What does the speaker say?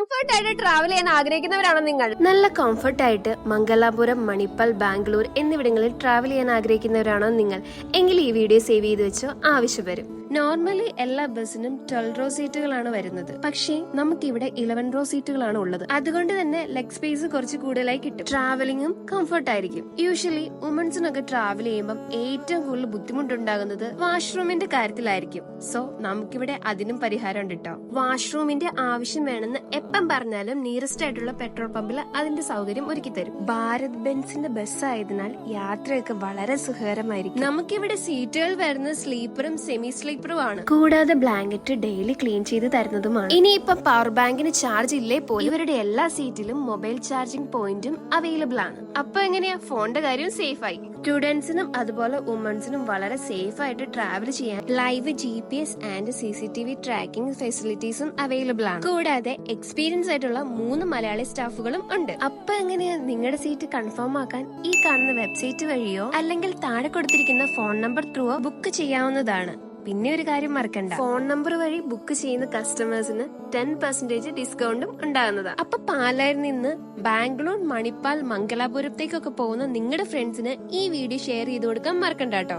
Comfort ആയിട്ട് travel ചെയ്യാൻ ആഗ്രഹിക്കുന്നവരാണോ നിങ്ങൾ? നല്ല കംഫർട്ട് ആയിട്ട് മംഗലാപുരം, മണിപ്പാൽ, ബാംഗ്ലൂർ എന്നിവിടങ്ങളിൽ ട്രാവൽ ചെയ്യാൻ ആഗ്രഹിക്കുന്നവരാണോ നിങ്ങൾ? എങ്കിൽ ഈ വീഡിയോ സേവ് ചെയ്ത് വെച്ചോ, ആവശ്യം വരും. നോർമലി എല്ലാ ബസ്സിനും 12 റോ സീറ്റുകളാണ് വരുന്നത്. പക്ഷേ നമുക്കിവിടെ 11 റോ സീറ്റുകളാണ് ഉള്ളത്. അതുകൊണ്ട് തന്നെ ലെഗ് സ്പേസ് കുറച്ച് കൂടുതലായി കിട്ടും. ട്രാവലിംഗും കംഫർട്ട് ആയിരിക്കും. യൂഷ്വലി വുമൻസിനൊക്കെ ട്രാവൽ ചെയ്യുമ്പോൾ ഏറ്റവും കൂടുതൽ ബുദ്ധിമുട്ടുണ്ടാകുന്നത് വാഷ്റൂമിന്റെ കാര്യത്തിലായിരിക്കും. സോ നമുക്കിവിടെ അതിനും പരിഹാരം ഉണ്ട് കേട്ടോ. വാഷ്റൂമിന്റെ ആവശ്യം വേണമെന്ന് എപ്പം പറഞ്ഞാലും നിയറസ്റ്റ് ആയിട്ടുള്ള പെട്രോൾ പമ്പിൽ അതിന്റെ സൗകര്യം ഒരുക്കി തരും. ഭാരത് ബെൻസിന്റെ ബസ് ആയതിനാൽ യാത്രയൊക്കെ വളരെ സുഖകരമായിരിക്കും. നമുക്കിവിടെ സീറ്റുകൾ വരുന്നത് സ്ലീപ്പറും സെമി സ്ലീപ്പറും ആണ്. കൂടാതെ ബ്ലാങ്കറ്റ് ഡെയിലി ക്ലീൻ ചെയ്ത് തരുന്നതുമാണ്. ഇനിയിപ്പൊ പവർ ബാങ്കിന് ചാർജ് ഇല്ലേ പോലും ഇവരുടെ എല്ലാ സീറ്റിലും മൊബൈൽ ചാർജിംഗ് പോയിന്റും അവൈലബിൾ ആണ്. അപ്പൊ എങ്ങനെയാ ഫോണിന്റെ കാര്യം സേഫ് ആയി. സ്റ്റുഡൻസിനും അതുപോലെ വുമൻസിനും വളരെ സേഫ് ആയിട്ട് ട്രാവൽ ചെയ്യാൻ live GPS and CCTV tracking ഫെസിലിറ്റീസും അവൈലബിൾ ആണ്. കൂടാതെ എക്സ്പീരിയൻസ് ആയിട്ടുള്ള 3 മലയാളി സ്റ്റാഫുകളും ഉണ്ട്. അപ്പൊ എങ്ങനെയാ നിങ്ങളുടെ സീറ്റ് കൺഫേം ആക്കാൻ ഈ കാണുന്ന വെബ്സൈറ്റ് വഴിയോ അല്ലെങ്കിൽ താഴെ കൊടുത്തിരിക്കുന്ന ഫോൺ നമ്പർ ത്രൂവോ ബുക്ക് ചെയ്യാവുന്നതാണ്. പിന്നെ ഒരു കാര്യം മറക്കണ്ട, ഫോൺ നമ്പർ വഴി ബുക്ക് ചെയ്യുന്ന കസ്റ്റമേഴ്സിന് 10% ഡിസ്കൗണ്ടും ഉണ്ടാകുന്നതാണ്. അപ്പൊ പാലായിൽ നിന്ന് ബാംഗ്ലൂർ, മണിപ്പാൽ, മംഗലാപുരത്തേക്കൊക്കെ പോകുന്ന നിങ്ങളുടെ ഫ്രണ്ട്സിന് ഈ വീഡിയോ ഷെയർ ചെയ്ത് കൊടുക്കാൻ മറക്കണ്ട കേട്ടോ.